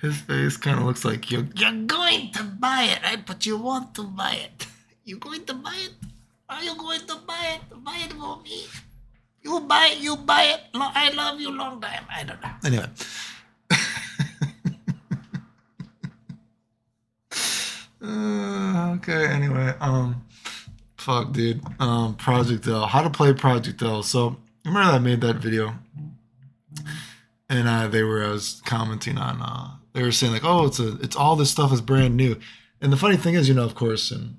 His face kind of looks like you're going to buy it, right? But you want to buy it. You going to buy it? Are you going to buy it? Buy it for me. You buy it. You buy it. I love you long time. I don't know. Anyway. Okay. Anyway. Fuck, dude. Project L. How to play Project L. So remember that I made that video, and I was commenting on. They were saying like, oh, it's all this stuff is brand new, and the funny thing is, of course, and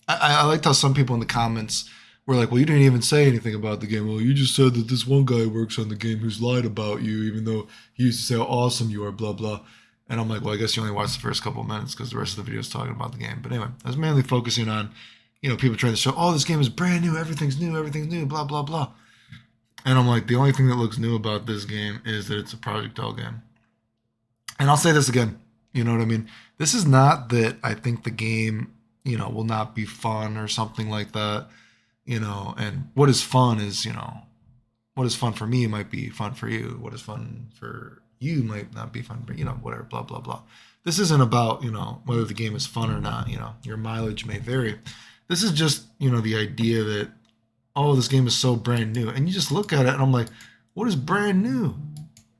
I liked how some people in the comments were like, well, you didn't even say anything about the game. Well, you just said that this one guy works on the game who's lied about you, even though he used to say how awesome you are, blah blah. And I'm like, well, I guess you only watched the first couple of minutes because the rest of the video is talking about the game. But anyway, I was mainly focusing on, people trying to show, oh, this game is brand new, everything's new, blah blah blah. And I'm like, the only thing that looks new about this game is that it's a Project L game. And I'll say this again, you know what I mean? This is not that I think the game, will not be fun or something like that, and what is fun is, what is fun for me might be fun for you. What is fun for you might not be fun for, whatever, blah, blah, blah. This isn't about, whether the game is fun or not, your mileage may vary. This is just, the idea that, oh, this game is so brand new. And you just look at it and I'm like, what is brand new?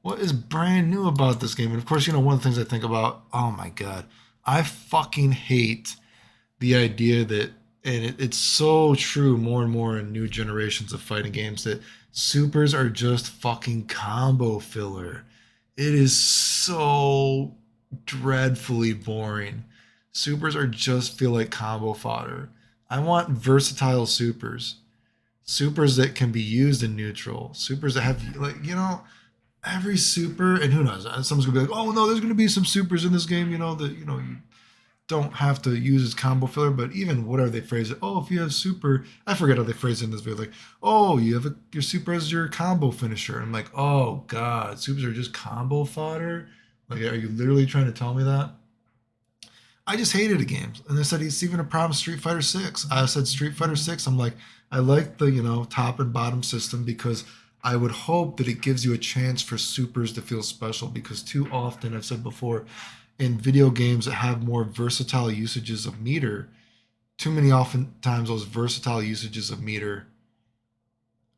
What is brand new about this game? And of course, one of the things I think about, oh my God, I fucking hate the idea that, and it's so true more and more in new generations of fighting games, that supers are just fucking combo filler. It is so dreadfully boring. Supers are just feel like combo fodder. I want versatile supers. Supers that can be used in neutral. Supers that have, like, every super, and who knows, someone's gonna be like, oh no, there's gonna be some supers in this game, that, you don't have to use as combo filler, but even whatever they phrase it, oh, if you have super, I forget how they phrase it in this video, like, oh, you have your super as your combo finisher. I'm like, oh God, supers are just combo fodder? Like, are you literally trying to tell me that? I just hated the games. And they said it's even a problem Street Fighter 6. I said Street Fighter 6, I'm like, I like the, top and bottom system because I would hope that it gives you a chance for supers to feel special, because too often, I've said before, in video games that have more versatile usages of meter, too many oftentimes those versatile usages of meter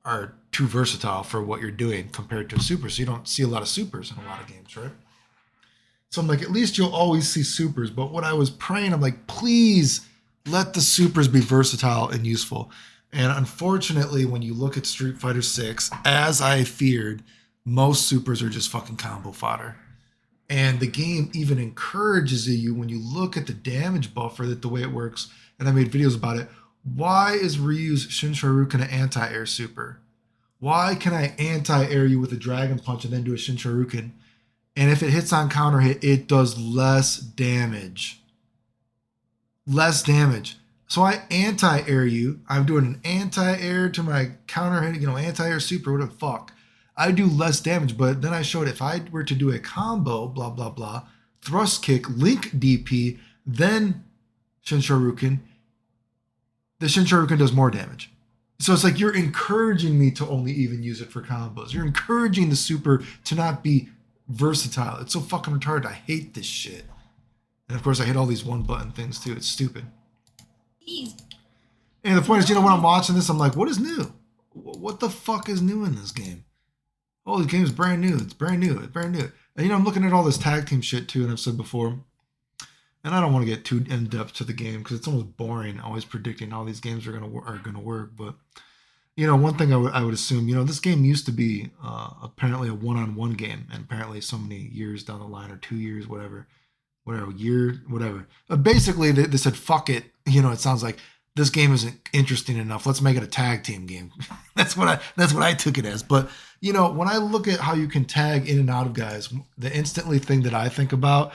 are too versatile for what you're doing compared to a super. So you don't see a lot of supers in a lot of games, right? So I'm like, at least you'll always see supers. But what I was praying, I'm like, please let the supers be versatile and useful. And unfortunately, when you look at Street Fighter 6, as I feared, most supers are just fucking combo fodder. And the game even encourages you, when you look at the damage buffer, that the way it works, and I made videos about it, why is Ryu's Shinshoryuken an anti-air super? Why can I anti-air you with a Dragon Punch and then do a Shinshoryuken? And if it hits on counter hit, it does less damage. Less damage. So I anti-air you. I'm doing an anti-air to my counter hit, anti-air super, what the fuck. I do less damage, but then I showed if I were to do a combo, blah, blah, blah, thrust kick, link DP, then Shinshoryuken, the Shinshoryuken does more damage. So it's like you're encouraging me to only even use it for combos. You're encouraging the super to not be versatile. It's so fucking retarded. I hate this shit. And of course, I hate all these one button things too. It's stupid. And the point is, when I'm watching this, I'm like, what is new? What the fuck is new in this game? Oh, the game's brand new. It's brand new. It's brand new. And I'm looking at all this tag team shit too, and I've said before, and I don't want to get too in depth to the game because it's almost boring. Always predicting all these games are gonna work. But one thing I would assume, this game used to be apparently a one-on-one game, and apparently so many years down the line, or 2 years, whatever, year, whatever. Basically, they said, fuck it. It sounds like this game isn't interesting enough. Let's make it a tag team game. That's what I took it as. But when I look at how you can tag in and out of guys, the instantly thing that I think about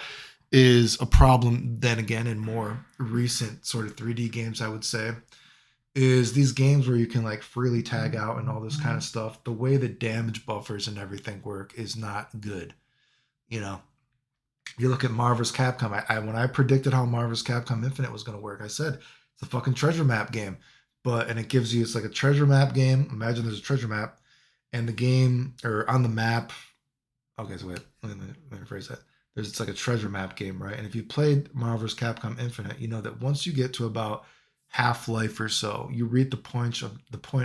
is a problem. Then again, in more recent sort of 3D games, I would say, is these games where you can like freely tag out and all this kind of stuff. The way the damage buffers and everything work is not good. You look at Marvel's Capcom. When I predicted how Marvel's Capcom Infinite was going to work, I said it's a fucking treasure map game. And it gives you, it's like a treasure map game. Imagine there's a treasure map, and the game, or on the map. Okay, so wait, let me phrase that. it's like a treasure map game, right? And if you played Marvel vs. Capcom Infinite, you know that once you get to about half life or so, you reach the point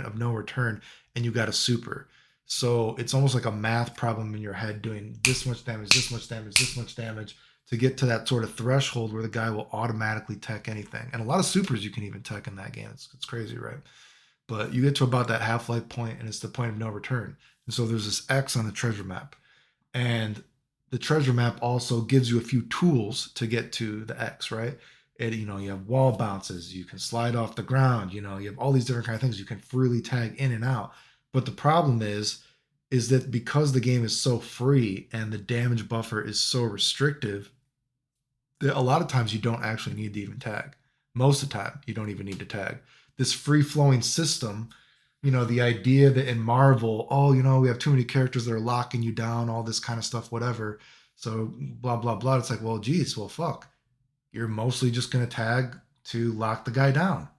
of no return, and you got a super. So it's almost like a math problem in your head, doing this much damage, this much damage, this much damage, to get to that sort of threshold where the guy will automatically tech anything. And a lot of supers you can even tech in that game. It's crazy, right? But you get to about that half life point, and it's the point of no return. And so there's this X on the treasure map, and the treasure map also gives you a few tools to get to the X, right? You have wall bounces, you can slide off the ground, you have all these different kind of things you can freely tag in and out. But the problem is that because the game is so free and the damage buffer is so restrictive, that a lot of times you don't actually need to even tag. Most of the time, you don't even need to tag. This free flowing system, the idea that in Marvel, oh, we have too many characters that are locking you down, all this kind of stuff, whatever. So blah blah blah. It's like, well, geez, well, fuck. You're mostly just gonna tag to lock the guy down.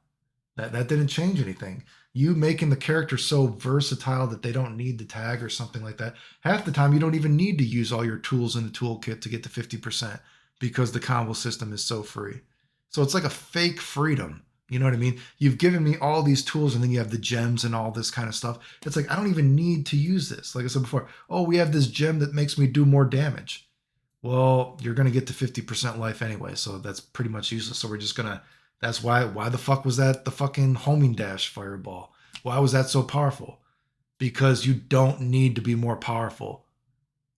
That didn't change anything. You making the character so versatile that they don't need to tag or something like that. Half the time, you don't even need to use all your tools in the toolkit to get to 50% because the combo system is so free. So it's like a fake freedom. You know what I mean? You've given me all these tools, and then you have the gems and all this kind of stuff. It's like, I don't even need to use this. Like I said before, oh, we have this gem that makes me do more damage. Well, you're going to get to 50% life anyway, so that's pretty much useless. So we're just going to, that's why the fuck was that the fucking homing dash fireball? Why was that so powerful? Because you don't need to be more powerful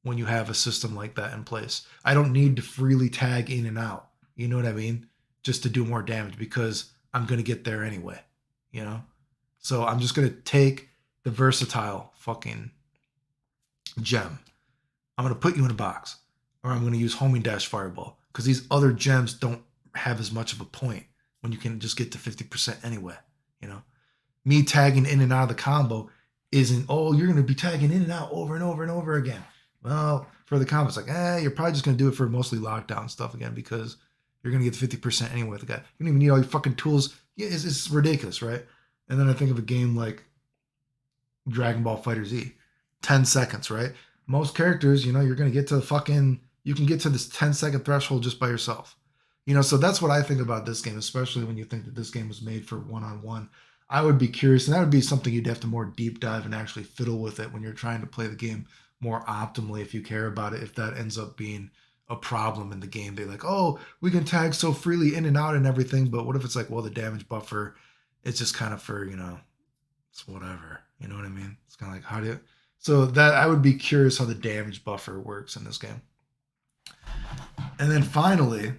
when you have a system like that in place. I don't need to freely tag in and out. You know what I mean? Just to do more damage, because I'm going to get there anyway, So I'm just going to take the versatile fucking gem. I'm going to put you in a box, or I'm going to use homing dash fireball, because these other gems don't have as much of a point when you can just get to 50% anyway, Me tagging in and out of the combo isn't, oh, you're going to be tagging in and out over and over and over again. Well, for the combo, it's like, you're probably just going to do it for mostly lockdown stuff again, because you're going to get 50% anyway with the guy. You don't even need all your fucking tools. Yeah, it's ridiculous, right? And then I think of a game like Dragon Ball Fighter Z. 10 seconds, right? Most characters, you're going to get to you can get to this 10-second threshold just by yourself. So that's what I think about this game, especially when you think that this game was made for one-on-one. I would be curious, and that would be something you'd have to more deep dive and actually fiddle with it when you're trying to play the game more optimally, if you care about it, if that ends up being a problem in the game. They're like, oh, we can tag so freely in and out and everything, but what if it's like, well, the damage buffer, it's just kind of for, it's whatever. You know what I mean? It's kind of like, how do you... So that, I would be curious how the damage buffer works in this game. And then finally,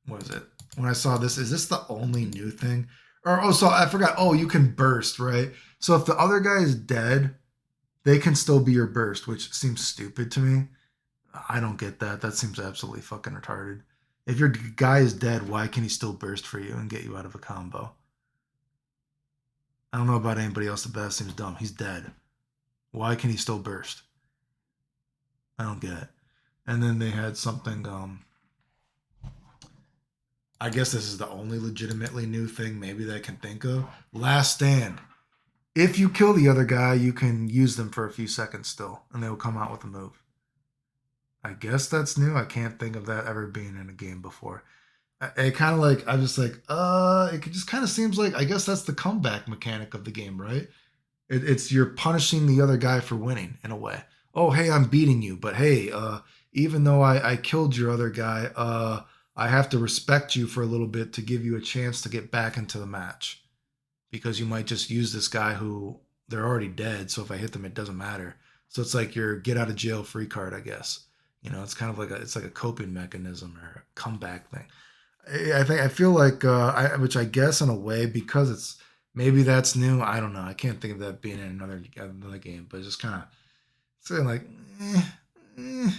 what is it? When I saw this, is this the only new thing? So I forgot. Oh, you can burst, right? So if the other guy is dead, they can still be your burst, which seems stupid to me. I don't get that. That seems absolutely fucking retarded. If your guy is dead, why can he still burst for you and get you out of a combo? I don't know about anybody else, but that seems dumb. He's dead. Why can he still burst? I don't get it. And then they had something, I guess this is the only legitimately new thing maybe that I can think of. Last stand. If you kill the other guy, you can use them for a few seconds still, and they will come out with a move. I guess that's new. I can't think of that ever being in a game before. It kind of like, I'm just like, it just kind of seems like, I guess that's the comeback mechanic of the game, right? It's you're punishing the other guy for winning in a way. Oh, hey, I'm beating you, but hey, even though I killed your other guy, I have to respect you for a little bit to give you a chance to get back into the match, because you might just use this guy who they're already dead. So if I hit them, it doesn't matter. So it's like your get out of jail free card, I guess. It's kind of like it's like a coping mechanism or a comeback thing. I feel like which I guess in a way, because it's maybe that's new. I don't know. I can't think of that being in another game, but it's just kind of saying like, you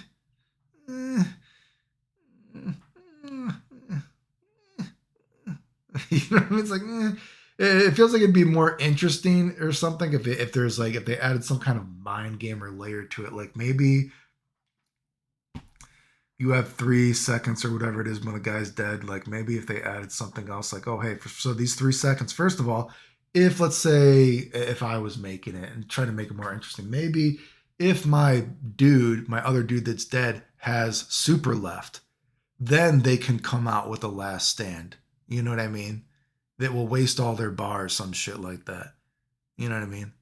know what I mean? It's like, it feels like it'd be more interesting or something if there's like, if they added some kind of mind game or layer to it. Like maybe you have 3 seconds or whatever it is when the guy's dead. Like maybe if they added something else, like, oh, hey, so these 3 seconds, first of all, if let's say if I was making it and trying to make it more interesting, maybe if my other dude that's dead has super left, then they can come out with a last stand. You know what I mean? That will waste all their bars, some shit like that. You know what I mean?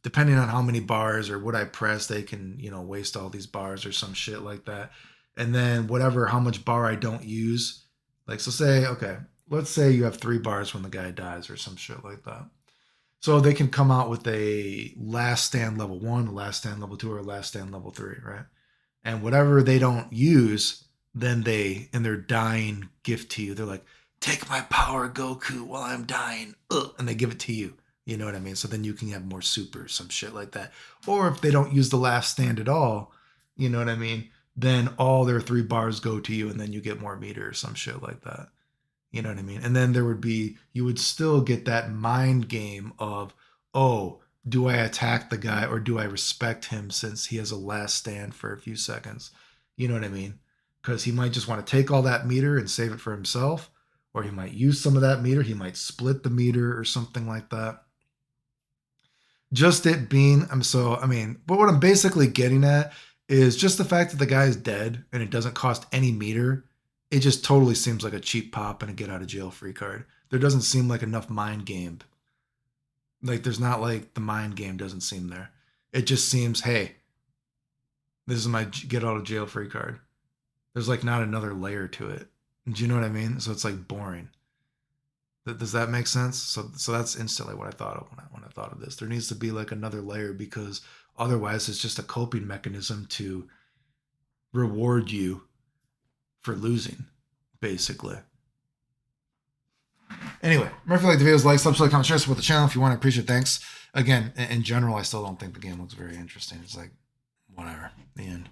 Depending on how many bars or what I press, they can, waste all these bars or some shit like that. And then whatever, how much bar I don't use. Like, so say, okay, let's say you have 3 bars when the guy dies or some shit like that. So they can come out with a last stand level 1, a last stand level 2, or a last stand level 3, right? And whatever they don't use, then they, in their dying gift to you, they're like, take my power, Goku, while I'm dying. Ugh, and they give it to you. You know what I mean? So then you can have more super, some shit like that. Or if they don't use the last stand at all, you know what I mean? Then all their 3 bars go to you and then you get more meter or some shit like that. You know what I mean? And then you would still get that mind game of, oh, do I attack the guy or do I respect him since he has a last stand for a few seconds? You know what I mean? Because he might just want to take all that meter and save it for himself, or he might use some of that meter. He might split the meter or something like that. Just it being, but what I'm basically getting at is just the fact that the guy is dead and it doesn't cost any meter. It just totally seems like a cheap pop and a get out of jail free card. There doesn't seem like enough mind game. Like there's not like the mind game doesn't seem there. It just seems, hey, this is my get out of jail free card. There's like not another layer to it. Do you know what I mean? So it's like boring. Does that make sense? So that's instantly what I thought of when I thought of this. There needs to be like another layer because otherwise it's just a coping mechanism to reward you for losing, basically. Anyway, remember if you like the videos, like, subscribe, comment, share, support the channel if you want. I appreciate it. Thanks. Again, in general, I still don't think the game looks very interesting. It's like, whatever. The end.